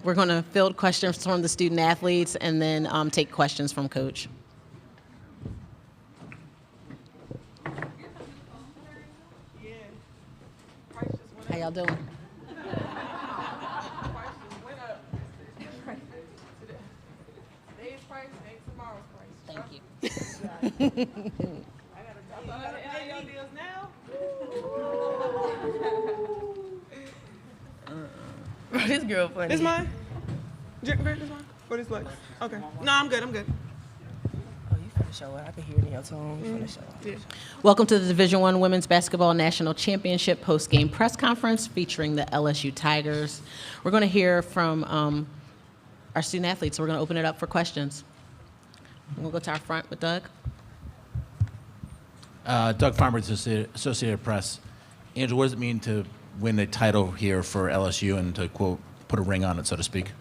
We're going to field questions from the student athletes and then take questions from Coach. How y'all doing? Thank you. This girl funny. This mine? This mine? Or this Lex? Okay. No, I'm good. Oh, you finna show it. I can hear it in your tone. You finna show it. Yeah. Welcome to the Division I Women's Basketball National Championship post-game press conference featuring the LSU Tigers. We're going to hear from our student athletes, so we're going to open it up for questions. We'll go to our front with Doug. Doug Farmer, Associated Press. Angel, what does it mean to win the title here for LSU and to, quote, put a ring on it, so to speak?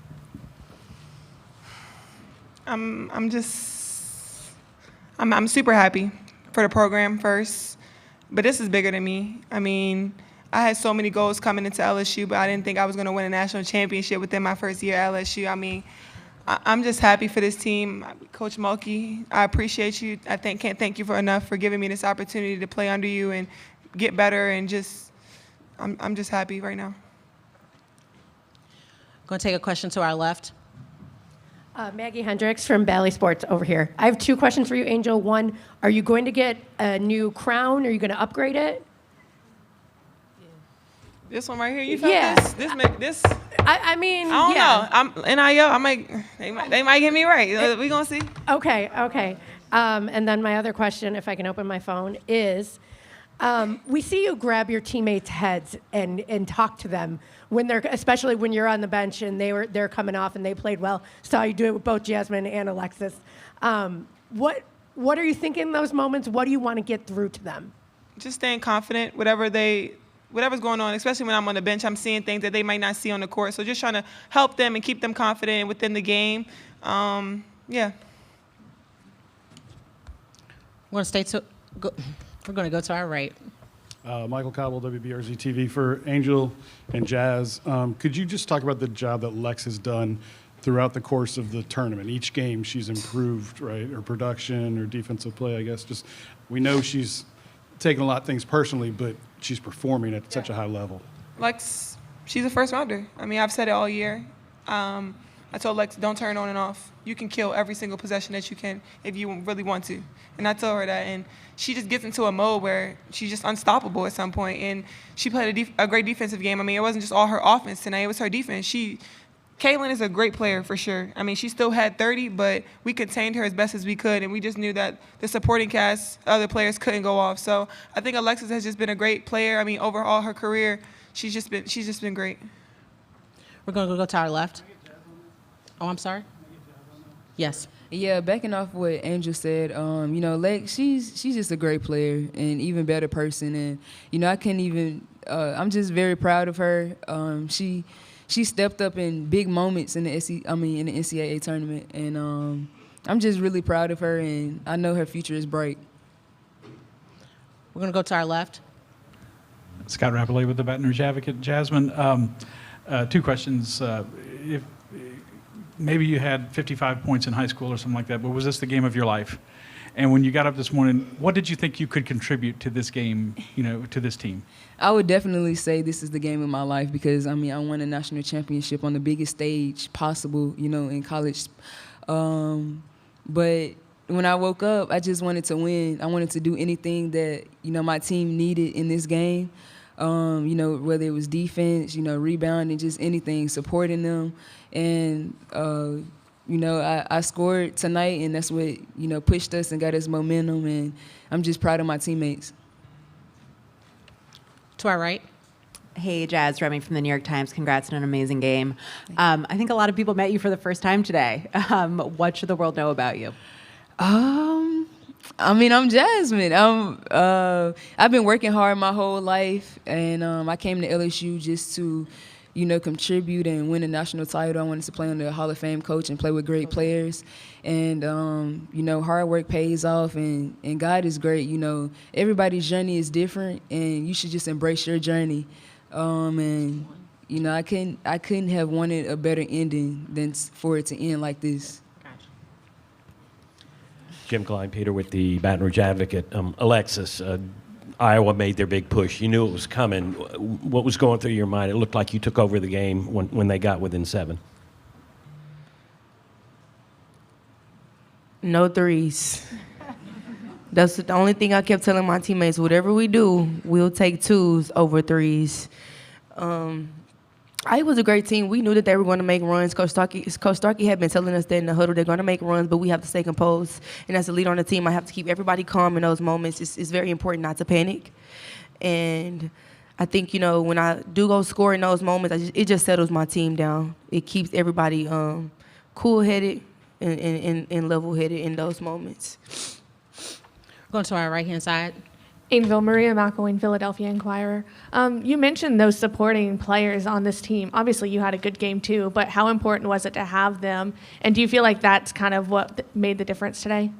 I'm super happy for the program first, but this is bigger than me. I mean, I had so many goals coming into LSU, but I didn't think I was going to win a national championship within my first year at LSU. I mean, I'm just happy for this team. Coach Mulkey, I appreciate you. I can't thank you enough for giving me this opportunity to play under you and get better, and I'm just happy right now. Going to take a question to our left. Maggie Hendricks from Bally Sports over here. I have two questions for you, Angel. One, are you going to get a new crown? Are you going to upgrade it? This one right here, you felt Yeah. this? I mean, I don't yeah. know. NIL, they might get me right. We gonna see. Okay. And then my other question, if I can open my phone, is we see you grab your teammates' heads and talk to them especially when you're on the bench and they're coming off and they played well. Saw you do it with both Jasmine and Alexis. What are you thinking in those moments? What do you want to get through to them? Just staying confident, whatever's going on, especially when I'm on the bench, I'm seeing things that they might not see on the court. So just trying to help them and keep them confident within the game. Yeah. We're going to go to our right. Michael Cobble, WBRZ TV. For Angel and Jazz, could you just talk about the job that Lex has done throughout the course of the tournament? Each game she's improved, right? Her production, her defensive play, I guess. Just we know she's taking a lot of things personally, but she's performing at such a high level. Lex, she's a first rounder. I mean, I've said it all year. I told Lex, don't turn on and off. You can kill every single possession that you can if you really want to. And I told her that. And she just gets into a mode where she's just unstoppable at some point. And she played a great defensive game. I mean, it wasn't just all her offense tonight. It was her defense. Kaylin is a great player for sure. I mean, she still had 30, but we contained her as best as we could. And we just knew that the supporting cast, other players couldn't go off. So I think Alexis has just been a great player. I mean, overall her career, she's just been great. We're going to go to our left. Oh, I'm sorry? Yes. Yeah, backing off what Angel said, Lex, she's just a great player and even better person. And, I can't even, I'm just very proud of her. She stepped up in big moments in the NCAA tournament. And I'm just really proud of her, and I know her future is bright. We're going to go to our left. Scott Rapolli with the Baton Rouge Advocate. Jasmine, two questions. If maybe you had 55 points in high school or something like that, but was this the game of your life? And when you got up this morning, what did you think you could contribute to this game, to this team? I would definitely say this is the game of my life because, I won a national championship on the biggest stage possible, in college. But when I woke up, I just wanted to win. I wanted to do anything that, my team needed in this game, whether it was defense, rebounding, just anything, supporting them. And, I scored tonight, and that's what, pushed us and got us momentum. And I'm just proud of my teammates. To our right. Hey, Jazz, Remy from the New York Times. Congrats on an amazing game. I think a lot of people met you for the first time today. What should the world know about you? I'm Jasmine. I've been working hard my whole life, and I came to LSU just to, contribute and win a national title. I wanted to play on the Hall of Fame coach and play with great players. And, hard work pays off, and God is great. Everybody's journey is different, and you should just embrace your journey. And, you know, I couldn't have wanted a better ending than for it to end like this. Jim Klein-Peter with the Baton Rouge Advocate. Alexis, Iowa made their big push. You knew it was coming. What was going through your mind? It looked like you took over the game when they got within 7. No threes. That's the only thing I kept telling my teammates. Whatever we do, we'll take 2s over 3s. Iowa was a great team. We knew that they were going to make runs. Coach Starkey had been telling us that in the huddle they're going to make runs, but we have to stay composed. And as a leader on the team, I have to keep everybody calm in those moments. It's very important not to panic. And I think, you know, when I do go score in those moments, it just settles my team down. It keeps everybody cool-headed and level-headed in those moments. Going to our right-hand side. Ainville, Maria McElwain, Philadelphia Inquirer. You mentioned those supporting players on this team. Obviously, you had a good game too, but how important was it to have them? And do you feel like that's kind of what made the difference today?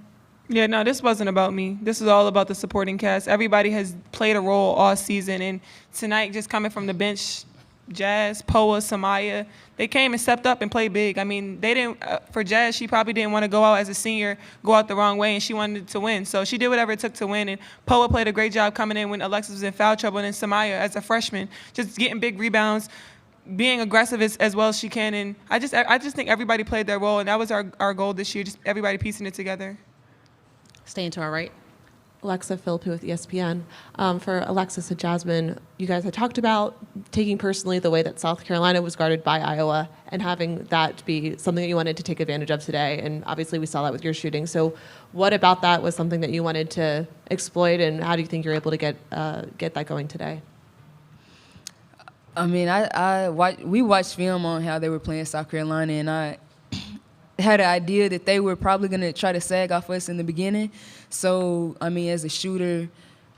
Yeah, no, this wasn't about me. This is all about the supporting cast. Everybody has played a role all season, and tonight, just coming from the bench, Jazz, Poa, Samaya, they came and stepped up and played big. I mean, they didn't. For Jazz, she probably didn't want to go out as a senior, go out the wrong way, and she wanted to win. So she did whatever it took to win. And Poa played a great job coming in when Alexis was in foul trouble, and then Samaya, as a freshman, just getting big rebounds, being aggressive as well as she can. And I just think everybody played their role, and that was our goal this year, just everybody piecing it together. Staying to our right. Alexa Philippi with ESPN. For Alexis and Jasmine, you guys had talked about taking personally the way that South Carolina was guarded by Iowa and having that be something that you wanted to take advantage of today. And obviously we saw that with your shooting. So what about that was something that you wanted to exploit, and how do you think you're able to get that going today? I mean, we watched film on how they were playing South Carolina, and I had an idea that they were probably going to try to sag off us in the beginning. So, I mean, as a shooter,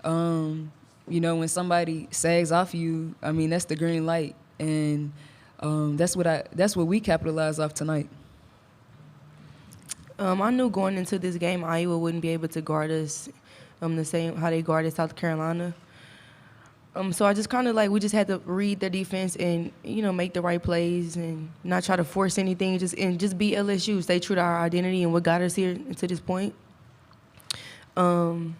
you know, when somebody sags off you, I mean, that's the green light. And that's what we capitalized off tonight. I knew going into this game, Iowa wouldn't be able to guard us the same how they guarded South Carolina. So I just kind of we just had to read their defense and, you know, make the right plays and not try to force anything, just be LSU, stay true to our identity and what got us here to this point. And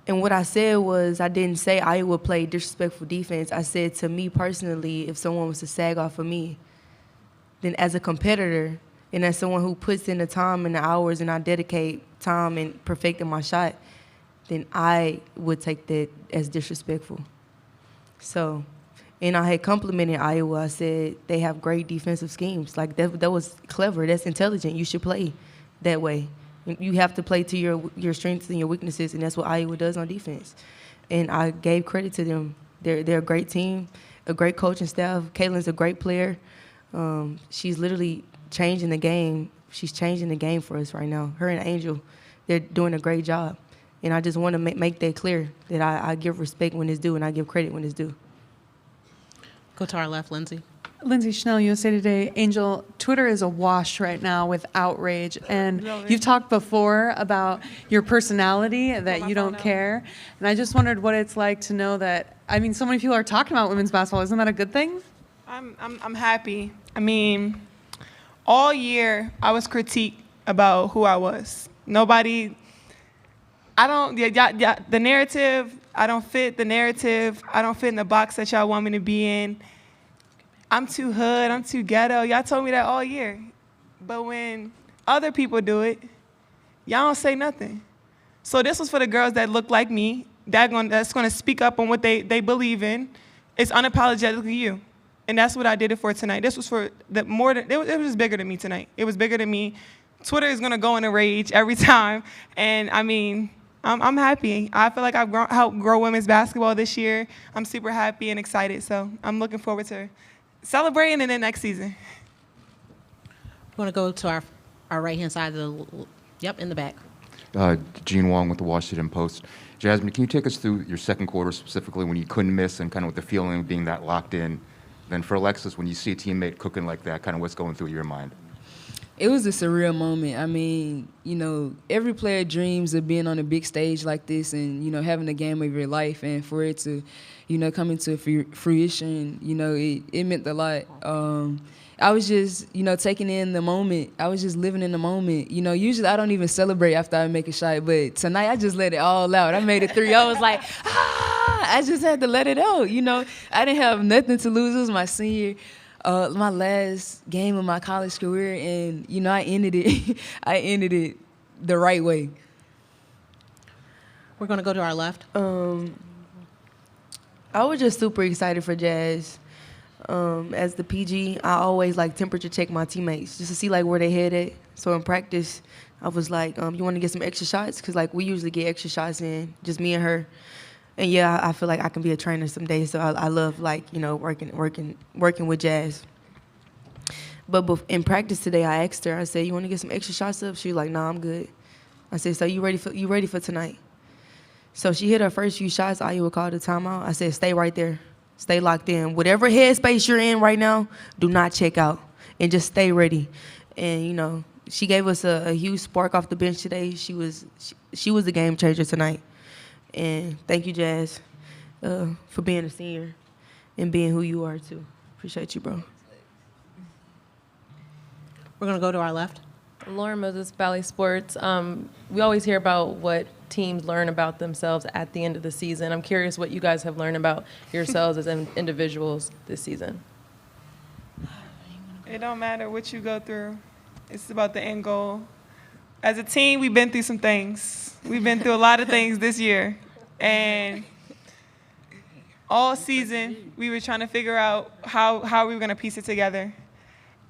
what I said was, I didn't say Iowa played disrespectful defense. I said, to me personally, if someone was to sag off of me, then as a competitor and as someone who puts in the time and the hours and I dedicate time in perfecting my shot, then I would take that as disrespectful. So, and I had complimented Iowa. I said they have great defensive schemes. That was clever. That's intelligent. You should play that way. You have to play to your strengths and your weaknesses, and that's what Iowa does on defense. And I gave credit to them. They're a great team, a great coaching staff. Caitlin's a great player. She's literally changing the game. She's changing the game for us right now. Her and Angel, they're doing a great job. And I just want to make that clear, that I give respect when it's due and I give credit when it's due. Go to our left, Lindsay. Lindsay Schnell, USA Today. Angel, Twitter is awash right now with outrage. And you've talked before about your personality, that you don't care. And I just wondered what it's like to know that, I mean, so many people are talking about women's basketball. Isn't that a good thing? I'm happy. I mean, all year I was critiqued about who I was. Nobody... the narrative, I don't fit the narrative. I don't fit in the box that y'all want me to be in. I'm too hood, I'm too ghetto. Y'all told me that all year. But when other people do it, y'all don't say nothing. So this was for the girls that look like me, that's gonna speak up on what they believe in. It's unapologetically you. And that's what I did it for tonight. This was for it was bigger than me tonight. It was bigger than me. Twitter is gonna go in a rage every time. And I mean, I'm happy. I feel like I've helped grow women's basketball this year. I'm super happy and excited, so I'm looking forward to celebrating in the next season. We want to go to our right-hand side in the back. Gene Wong with the Washington Post. Jasmine, can you take us through your second quarter, specifically when you couldn't miss and kind of with the feeling of being that locked in? Then for Alexis, when you see a teammate cooking like that, kind of what's going through your mind? It was a surreal moment. I mean, you know, every player dreams of being on a big stage like this and, you know, having a game of your life, and for it to, you know, come into fruition, you know, it meant a lot. I was just, you know, taking in the moment. I was just living in the moment. You know, usually I don't even celebrate after I make a shot, but tonight I just let it all out. I made it 3. I was like, I just had to let it out. You know, I didn't have nothing to lose. It was my senior, my last game of my college career, and, you know, I ended it. I ended it the right way. We're going to go to our left. I was just super excited for Jazz. As the PG, I always like temperature check my teammates just to see like where they headed. So in practice, I was like, you want to get some extra shots? Because like we usually get extra shots in, just me and her. And yeah, I feel like I can be a trainer someday. So I love like, you know, working with Jazz. But in practice today, I asked her, I said, you want to get some extra shots up? She was like, nah, I'm good. I said, so you ready for tonight? So she hit her first few shots. Iowa called a timeout. I said, stay right there. Stay locked in. Whatever headspace you're in right now, do not check out and just stay ready. And, you know, she gave us a huge spark off the bench today. She was the game changer tonight. And thank you, Jazz, for being a senior and being who you are, too. Appreciate you, bro. We're going to go to our left. Lauren Moses, Valley Sports. We always hear about what teams learn about themselves at the end of the season. I'm curious what you guys have learned about yourselves as individuals this season. It don't matter what you go through. It's about the end goal. As a team, we've been through some things. We've been through a lot of things this year. And all season, we were trying to figure out how we were going to piece it together.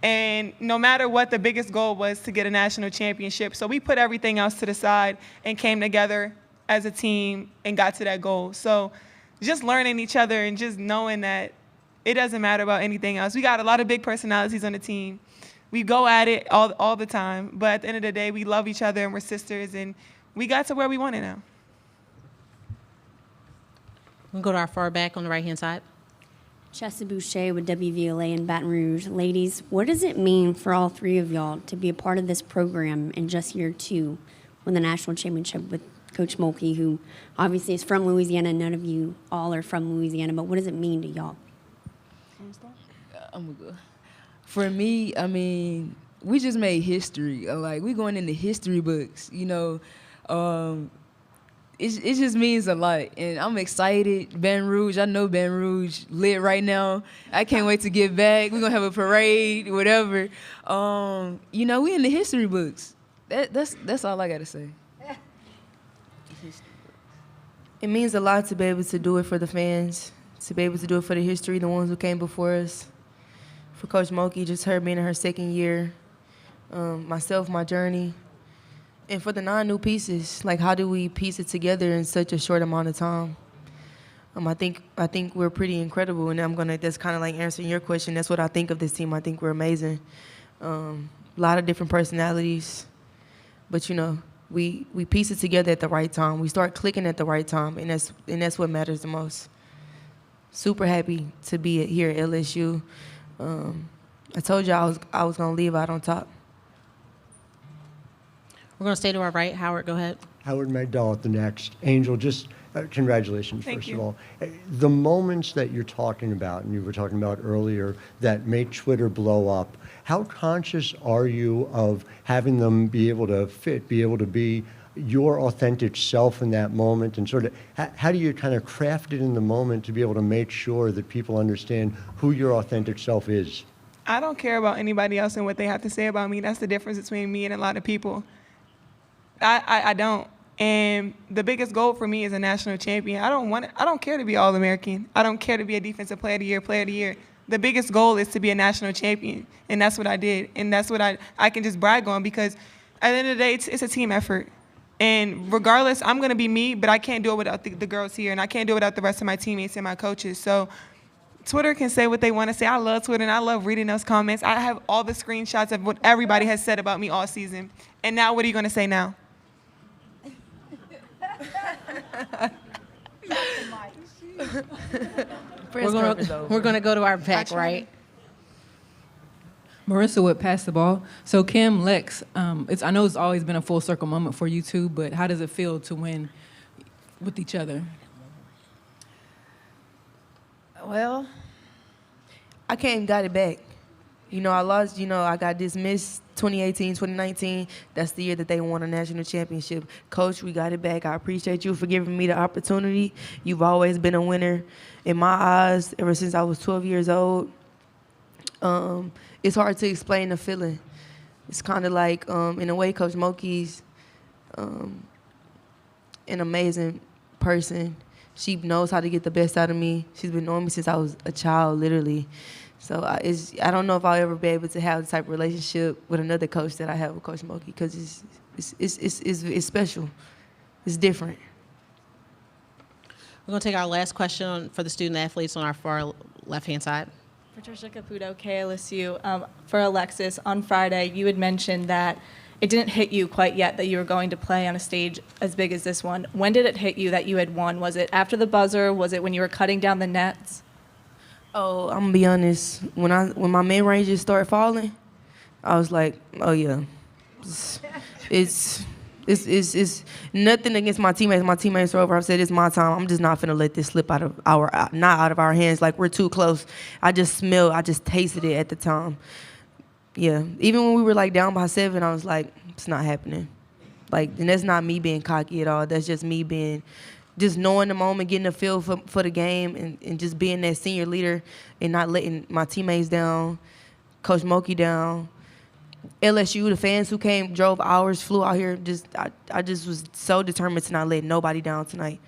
And no matter what, the biggest goal was to get a national championship. So we put everything else to the side and came together as a team and got to that goal. So just learning each other and just knowing that it doesn't matter about anything else. We got a lot of big personalities on the team. We go at it all the time. But at the end of the day, we love each other and we're sisters. And we got to where we wanted now. We'll go to our far back on the right-hand side. Chessa Boucher with WVLA in Baton Rouge. Ladies, what does it mean for all three of y'all to be a part of this program in just year 2 with the national championship with Coach Mulkey, who obviously is from Louisiana? None of you all are from Louisiana, but what does it mean to y'all? For me, I mean, we just made history. Like, we going into history books, you know. It just means a lot, and I'm excited. Baton Rouge, I know Baton Rouge lit right now. I can't wait to get back. We're gonna have a parade, whatever. You know, we in the history books. That's all I gotta say. It means a lot to be able to do it for the fans, to be able to do it for the history, the ones who came before us. For Coach Mulkey, just her being in her second year, myself, my journey. And for the 9 new pieces, like how do we piece it together in such a short amount of time? I think we're pretty incredible, and that's kind of like answering your question. That's what I think of this team. I think we're amazing. A lot of different personalities, but you know, we piece it together at the right time. We start clicking at the right time, and that's what matters the most. Super happy to be here at LSU. I told you I was gonna leave out on top. We're going to stay to our right. Howard, go ahead. Howard Magdal at the next. Angel, just congratulations, Thank first you. of all. The moments that you're talking about, and you were talking about earlier, that made Twitter blow up, how conscious are you of having them be able to fit, be able to be your authentic self in that moment, and sort of how do you kind of craft it in the moment to be able to make sure that people understand who your authentic self is? I don't care about anybody else and what they have to say about me. That's the difference between me and a lot of people. I don't. And the biggest goal for me is a national champion. I don't care to be All-American. I don't care to be a defensive player of the year. The biggest goal is to be a national champion, and that's what I did. And that's what I can just brag on, because at the end of the day, it's a team effort. And regardless, I'm going to be me, but I can't do it without the girls here, and I can't do it without the rest of my teammates and my coaches. So Twitter can say what they want to say. I love Twitter, and I love reading those comments. I have all the screenshots of what everybody has said about me all season. And now what are you going to say now? We're going to go to our back right. Marissa would pass the ball. So Kim, Lex, I know it's always been a full circle moment for you two, but how does it feel to win with each other? Well, I came and got it back. I lost, I got dismissed 2018, 2019. That's the year that they won a national championship. Coach, we got it back. I appreciate you for giving me the opportunity. You've always been a winner in my eyes ever since I was 12 years old. It's hard to explain the feeling. It's kind of like, in a way, Coach Mulkey's an amazing person. She knows how to get the best out of me. She's been knowing me since I was a child, literally. So I don't know if I'll ever be able to have the type of relationship with another coach that I have with Coach Mulkey, because it's special. It's different. We're going to take our last question for the student athletes on our far left-hand side. Patricia Caputo, KLSU. For Alexis, on Friday, you had mentioned that it didn't hit you quite yet that you were going to play on a stage as big as this one. When did it hit you that you had won? Was it after the buzzer? Was it when you were cutting down the nets? Oh, I'm gonna be honest. When my mid-ranges started falling, I was like, oh yeah, it's nothing against my teammates. My teammates are over. I've said it's my time. I'm just not finna let this slip out of our hands. Like, we're too close. I just tasted it at the time. Yeah, even when we were like down by 7, I was like, it's not happening. Like, and that's not me being cocky at all. That's just me just knowing the moment, getting a feel for the game, and just being that senior leader and not letting my teammates down, Coach Mulkey down, LSU, the fans who came, drove hours, flew out here. I just was so determined to not let nobody down tonight.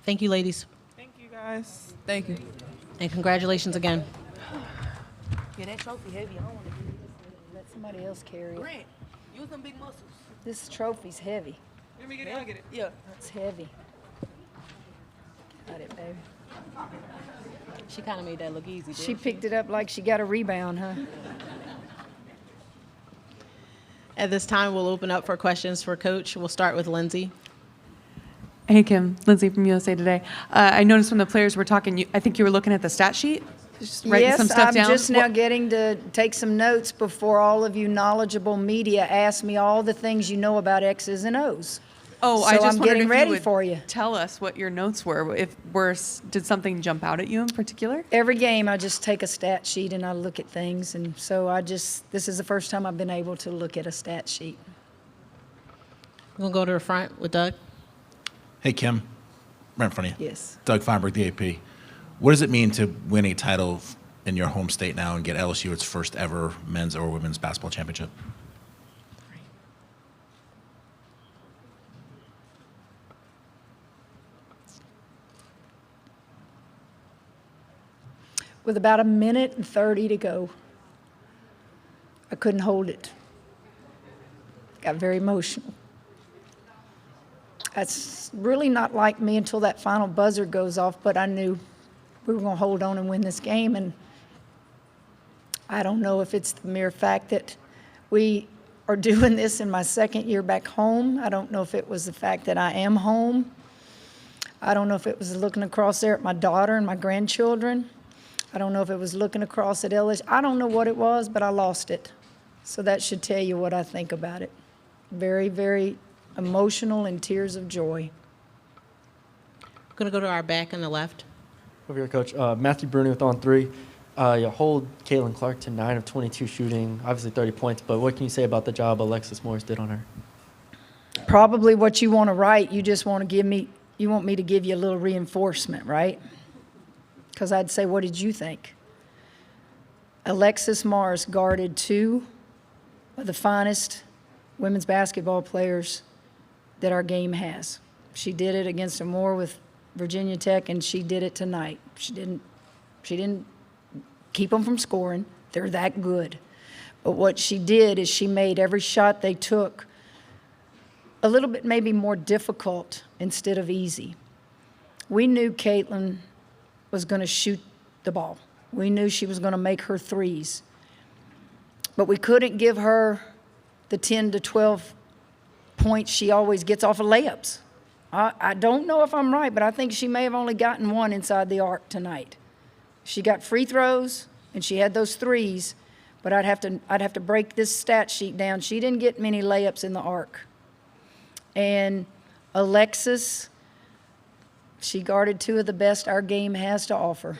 Thank you, ladies. Thank you, guys. Thank you. And congratulations again. Yeah, that trophy heavy. I don't want to do this. Let somebody else carry it. Grant, use them big muscles. This trophy's heavy. Let me get it. I'll get it. Yeah. It's heavy. Got it, baby. She kind of made that look easy, didn't She picked it up like she got a rebound, huh? At this time, we'll open up for questions for Coach. We'll start with Lindsay. Hey, Kim. Lindsay from USA Today. I noticed when the players were talking, I think you were looking at the stat sheet, just writing some stuff I'm down. just now getting to take some notes before all of you knowledgeable media ask me all the things you know about X's and O's. Oh, so I just I'm wondered getting if ready you would for you. tell us what your notes were. Did something jump out at you in particular? Every game, I just take a stat sheet and I look at things, and so this is the first time I've been able to look at a stat sheet. We'll go to the front with Doug. Hey, Kim. Right in front of you. Yes. Doug Feinberg, the AP. What does it mean to win a title in your home state now and get LSU its first ever men's or women's basketball championship? With about 1:30 to go, I couldn't hold it. Got very emotional. That's really not like me until that final buzzer goes off, but I knew we were going to hold on and win this game. And I don't know if it's the mere fact that we are doing this in my second year back home. I don't know if it was the fact that I am home. I don't know if it was looking across there at my daughter and my grandchildren. I don't know if it was looking across at LSU. I don't know what it was, but I lost it. So that should tell you what I think about it. Very, very emotional and tears of joy. We're going to go to our back on the left. Over here, Coach. Matthew Bruni with On3. You hold Caitlin Clark to 9 of 22 shooting, obviously 30 points, but what can you say about the job Alexis Morris did on her? Probably what you want to write, you just want to give me, you want me to give you a little reinforcement, right? Because I'd say, what did you think? Alexis Morris guarded 2 of the finest women's basketball players that our game has. She did it against Amore with Virginia Tech, and she did it tonight. She didn't keep them from scoring. They're that good. But what she did is she made every shot they took a little bit maybe more difficult instead of easy. We knew Caitlin was going to shoot the ball. We knew she was going to make her threes. But we couldn't give her the 10 to 12 points she always gets off of layups. I don't know if I'm right, but I think she may have only gotten 1 inside the arc tonight. She got free throws, and she had those threes, but I'd have to break this stat sheet down. She didn't get many layups in the arc. And Alexis, she guarded two of the best our game has to offer.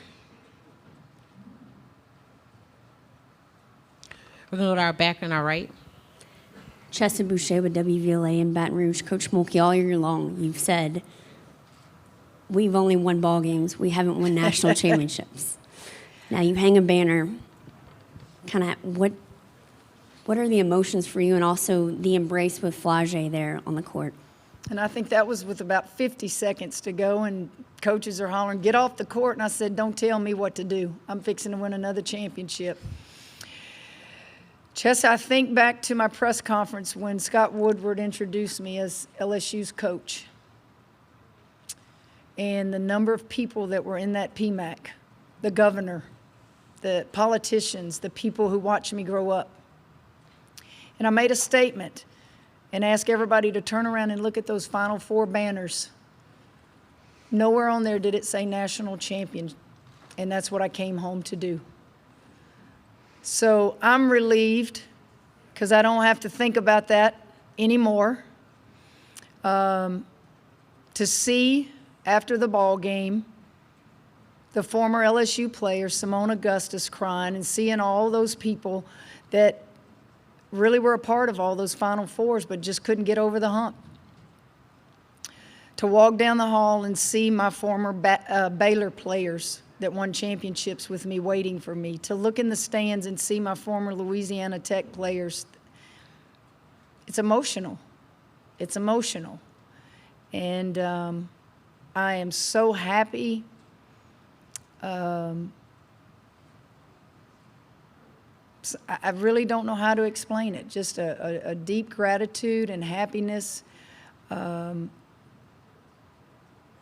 We're going to go to our back and our right. Chesson Boucher with WVLA in Baton Rouge. Coach Mulkey, all year long, you've said, we've only won ball games. We haven't won national championships. Now you hang a banner. Kind of what are the emotions for you, and also the embrace with Flage there on the court? And I think that was with about 50 seconds to go, and coaches are hollering, get off the court. And I said, don't tell me what to do. I'm fixing to win another championship. Chess, I think back to my press conference when Scott Woodward introduced me as LSU's coach. And the number of people that were in that PMAC, the governor, the politicians, the people who watched me grow up. And I made a statement and asked everybody to turn around and look at those Final Four banners. Nowhere on there did it say national champion, and that's what I came home to do. So I'm relieved because I don't have to think about that anymore. To see after the ball game the former LSU player, Simone Augustus, crying, and seeing all those people that really were a part of all those Final Fours but just couldn't get over the hump. To walk down the hall and see my former Baylor players that won championships with me waiting for me. To look in the stands and see my former Louisiana Tech players. It's emotional. It's emotional. And I am so happy. I really don't know how to explain it. Just a deep gratitude and happiness. And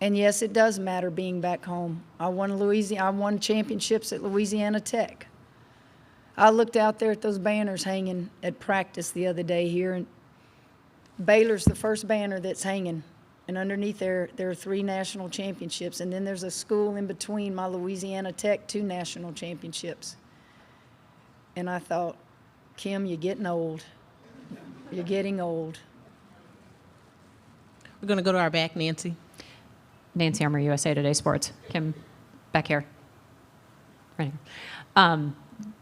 yes, it does matter being back home. I won championships at Louisiana Tech. I looked out there at those banners hanging at practice the other day here, and Baylor's the first banner that's hanging. And underneath there are 3 national championships. And then there's a school in between my Louisiana Tech, 2 national championships. And I thought, Kim, you're getting old. You're getting old. We're going to go to our back, Nancy. Nancy Armour, USA Today Sports. Kim, back here. Right here.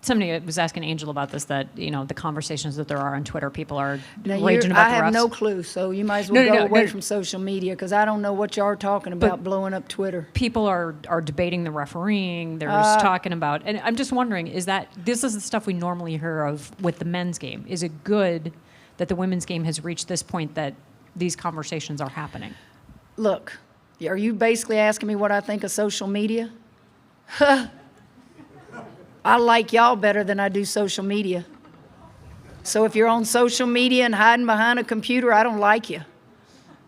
Somebody was asking Angel about this, that, you know, the conversations that there are on Twitter, people are raging about the refs. I have no clue, so you might as well go away from social media, because I don't know what y'all are talking about blowing up Twitter. People are debating the refereeing. There's talking about, and I'm just wondering, this is the stuff we normally hear of with the men's game. Is it good that the women's game has reached this point that these conversations are happening? Look, are you basically asking me what I think of social media? I like y'all better than I do social media. So if you're on social media and hiding behind a computer, I don't like you.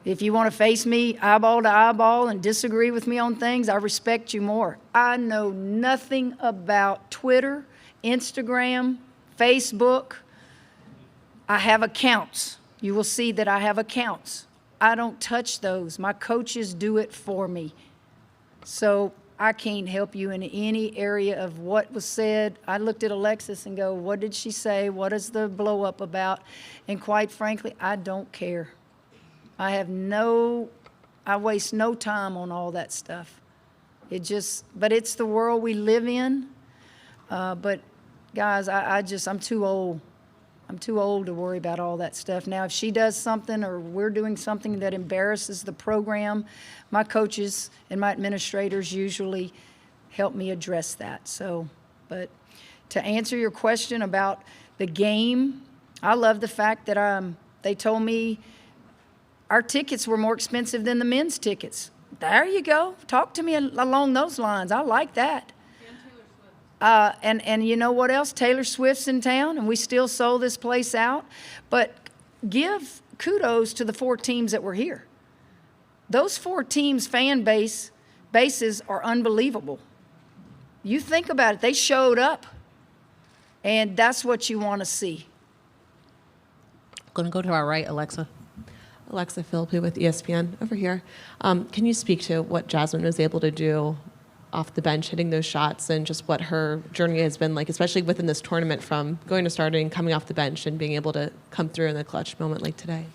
If you want to face me eyeball to eyeball and disagree with me on things, I respect you more. I know nothing about Twitter, Instagram, Facebook. I have accounts. You will see that I have accounts. I don't touch those. My coaches do it for me. So I can't help you in any area of what was said. I looked at Alexis and go, what did she say? What is the blow up about? And quite frankly, I don't care. I waste no time on all that stuff. But it's the world we live in. But guys, I'm too old. I'm too old to worry about all that stuff. Now, if she does something or we're doing something that embarrasses the program, my coaches and my administrators usually help me address that. But to answer your question about the game, I love the fact that they told me our tickets were more expensive than the men's tickets. There you go. Talk to me along those lines. I like that. And you know what else? Taylor Swift's in town, and we still sold this place out. But give kudos to the 4 teams that were here. Those 4 teams' fan bases are unbelievable. You think about it. They showed up, and that's what you want to see. I'm going to go to our right, Alexa. Alexa Philippi with ESPN over here. Can you speak to what Jasmine was able to do off the bench hitting those shots and just what her journey has been like, especially within this tournament, from going to starting, coming off the bench, and being able to come through in a clutch moment like today?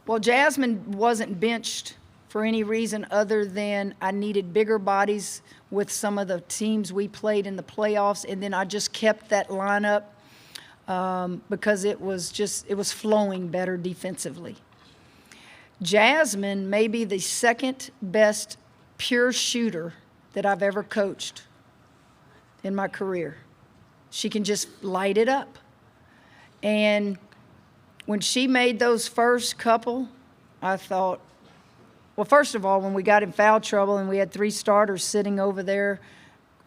Well, Jasmine wasn't benched for any reason other than I needed bigger bodies with some of the teams we played in the playoffs, and then I just kept that lineup because it was flowing better defensively. Jasmine may be the second best pure shooter that I've ever coached in my career. She can just light it up. And when she made those first couple, I thought, well, first of all, when we got in foul trouble and we had 3 starters sitting over there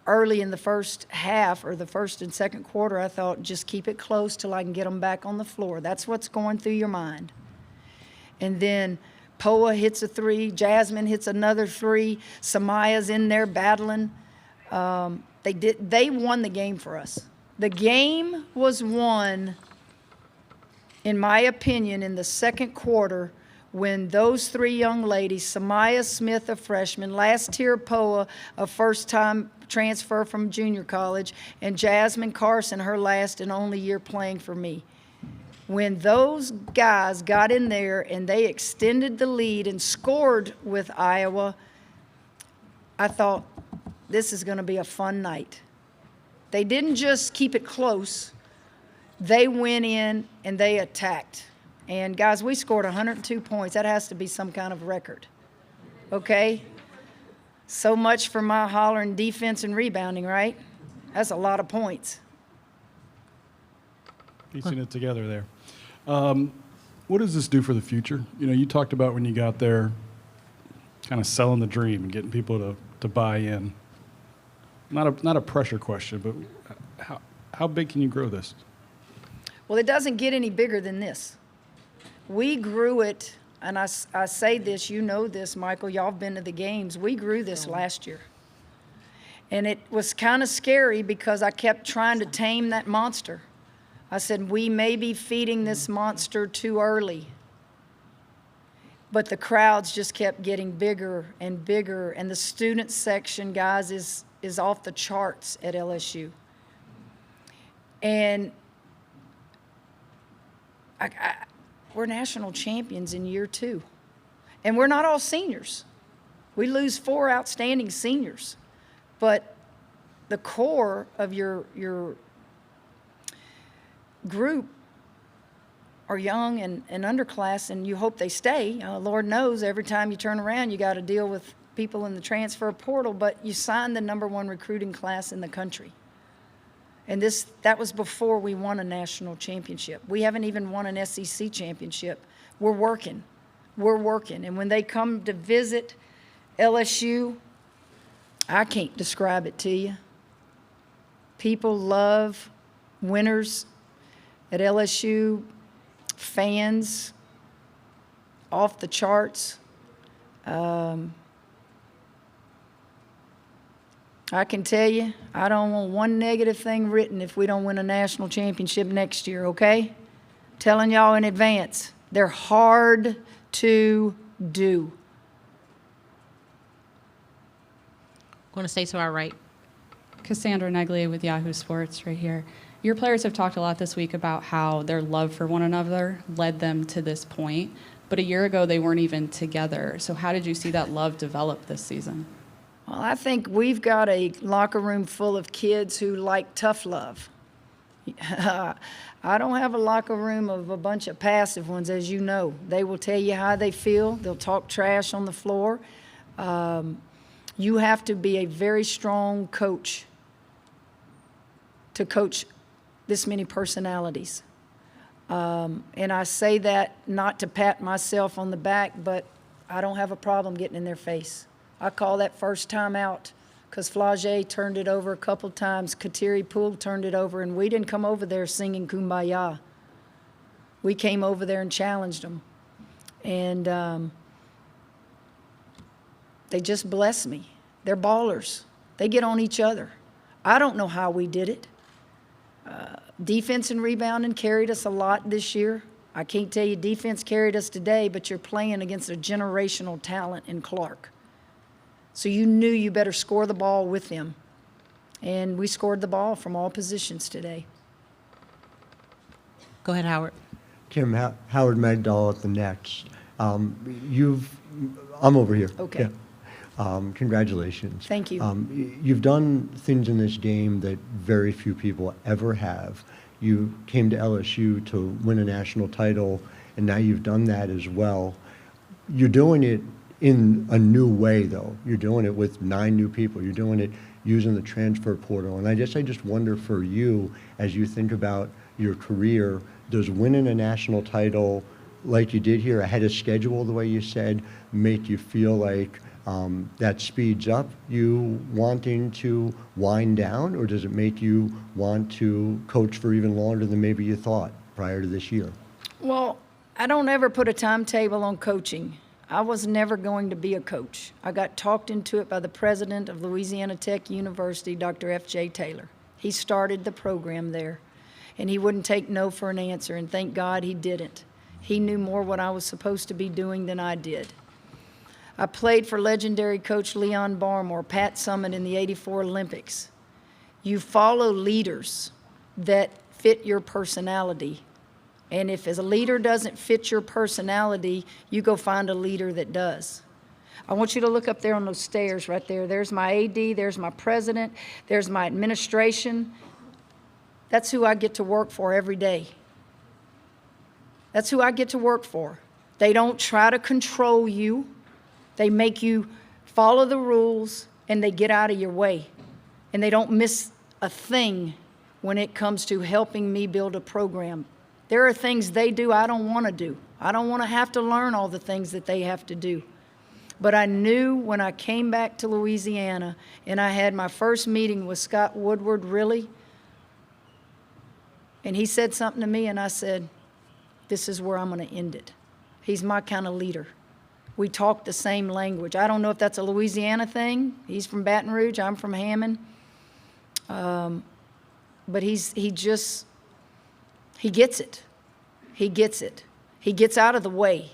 early in the first half or the first and second quarter, I thought, just keep it close till I can get them back on the floor. That's what's going through your mind. And then Poa hits a 3, Jasmine hits another 3, Samaya's in there battling. They won the game for us. The game was won, in my opinion, in the second quarter when those 3 young ladies, Samaya Smith, a freshman, last year Poa, a first-time transfer from junior college, and Jasmine Carson, her last and only year playing for me. When those guys got in there and they extended the lead and scored with Iowa, I thought, this is going to be a fun night. They didn't just keep it close. They went in and they attacked. And, guys, we scored 102 points. That has to be some kind of record, okay? So much for my hollering defense and rebounding, right? That's a lot of points. Piecing it together there. What does this do for the future? You know, you talked about when you got there, kind of selling the dream and getting people to buy in. Not a pressure question, but how big can you grow this? Well, it doesn't get any bigger than this. We grew it, and I say this, you know this, Michael, y'all have been to the games. We grew this last year. And it was kind of scary because I kept trying to tame that monster. I said, we may be feeding this monster too early. But the crowds just kept getting bigger and bigger. And the student section, guys, is off the charts at LSU. And we're national champions in year 2. And we're not all seniors. We lose 4 outstanding seniors. But the core of your group are young and underclass, and you hope they stay. Lord knows every time you turn around, you got to deal with people in the transfer portal, but you signed the #1 recruiting class in the country. And that was before we won a national championship. We haven't even won an SEC championship. We're working. And when they come to visit LSU, I can't describe it to you. People love winners at LSU, fans off the charts. I can tell you, I don't want one negative thing written if we don't win a national championship next year, okay? Telling y'all in advance, they're hard to do. Going to stay to our right. Cassandra Neglia with Yahoo Sports right here. Your players have talked a lot this week about how their love for one another led them to this point, but a year ago they weren't even together. So how did you see that love develop this season? Well, I think we've got a locker room full of kids who like tough love. I don't have a locker room of a bunch of passive ones, as you know. They will tell you how they feel. They'll talk trash on the floor. You have to be a very strong coach to coach this many personalities. And I say that not to pat myself on the back, but I don't have a problem getting in their face. I call that first time out because Flage turned it over a couple times. Kateri Poole turned it over, and we didn't come over there singing Kumbaya. We came over there and challenged them. And they just bless me. They're ballers. They get on each other. I don't know how we did it. Defense and rebounding carried us a lot this year. I can't tell you defense carried us today, but you're playing against a generational talent in Clark. So you knew you better score the ball with them. And we scored the ball from all positions today. Go ahead, Howard. Kim, Howard Magdal at the Next. I'm over here. Okay. Yeah. Congratulations. Thank you. You've done things in this game that very few people ever have. You came to LSU to win a national title, and now you've done that as well. You're doing it in a new way, though. You're doing it with 9 new people. You're doing it using the transfer portal. And I just wonder for you, as you think about your career, does winning a national title like you did here ahead of schedule, the way you said, make you feel like that speeds up you wanting to wind down, or does it make you want to coach for even longer than maybe you thought prior to this year? Well, I don't ever put a timetable on coaching. I was never going to be a coach. I got talked into it by the president of Louisiana Tech University, Dr. F.J. Taylor. He started the program there, and he wouldn't take no for an answer, and thank God he didn't. He knew more what I was supposed to be doing than I did. I played for legendary coach Leon Barmore, Pat Summitt in the '84 Olympics. You follow leaders that fit your personality. And if as a leader doesn't fit your personality, you go find a leader that does. I want you to look up there on those stairs right there. There's my AD, there's my president, there's my administration. That's who I get to work for every day. That's who I get to work for. They don't try to control you. They make you follow the rules, and they get out of your way. And they don't miss a thing when it comes to helping me build a program. There are things they do I don't want to do. I don't want to have to learn all the things that they have to do. But I knew when I came back to Louisiana and I had my first meeting with Scott Woodward, really, and he said something to me, and I said, this is where I'm going to end it. He's my kind of leader. We talk the same language. I don't know if that's a Louisiana thing. He's from Baton Rouge. I'm from Hammond. But he gets it. He gets it. He gets out of the way.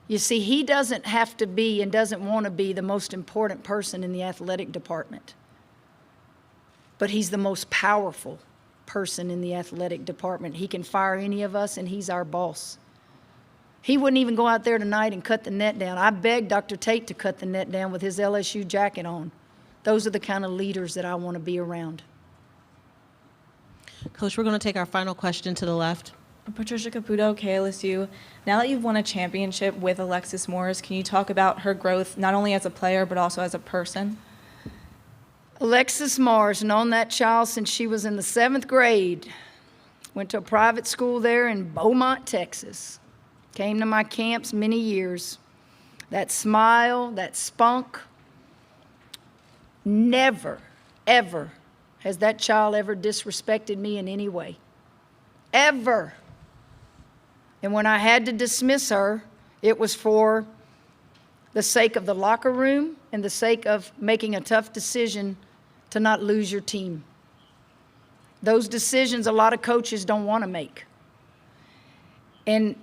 You see, he doesn't have to be and doesn't want to be the most important person in the athletic department. But he's the most powerful person in the athletic department. He can fire any of us, and he's our boss. He wouldn't even go out there tonight and cut the net down. I begged Dr. Tate to cut the net down with his LSU jacket on. Those are the kind of leaders that I want to be around. Coach, we're going to take our final question to the left. Patricia Caputo, KLSU. Now that you've won a championship with Alexis Morris, can you talk about her growth, not only as a player, but also as a person? Alexis Morris, known that child since she was in the 7th grade. Went to a private school there in Beaumont, Texas. Came to my camps many years. That smile, that spunk. Never, ever has that child ever disrespected me in any way. Ever. And when I had to dismiss her, it was for the sake of the locker room and the sake of making a tough decision to not lose your team. Those decisions a lot of coaches don't want to make. And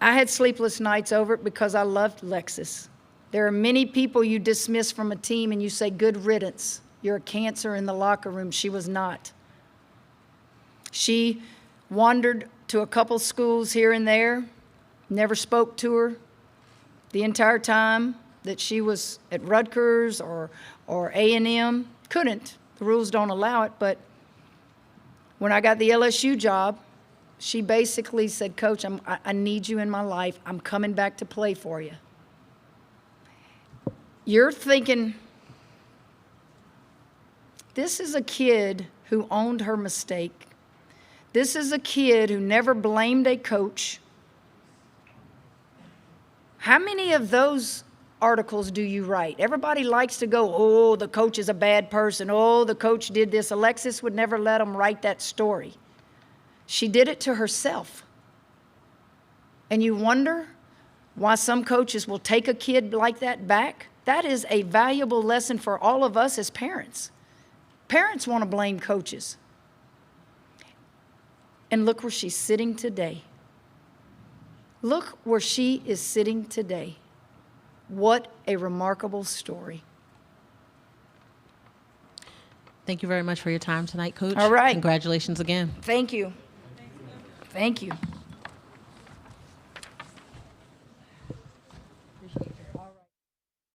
I had sleepless nights over it because I loved Alexis. There are many people you dismiss from a team and you say, good riddance. You're a cancer in the locker room. She was not. She wandered to a couple schools here and there, never spoke to her the entire time that she was at Rutgers or A&M. Couldn't. The rules don't allow it. But when I got the LSU job, she basically said, Coach, I need you in my life. I'm coming back to play for you. You're thinking, this is a kid who owned her mistake. This is a kid who never blamed a coach. How many of those articles do you write? Everybody likes to go, oh, the coach is a bad person. Oh, the coach did this. Alexis would never let them write that story. She did it to herself. And you wonder why some coaches will take a kid like that back? That is a valuable lesson for all of us as parents. Parents want to blame coaches. And look where she's sitting today. Look where she is sitting today. What a remarkable story. Thank you very much for your time tonight, Coach. All right. Congratulations again. Thank you. Thank you.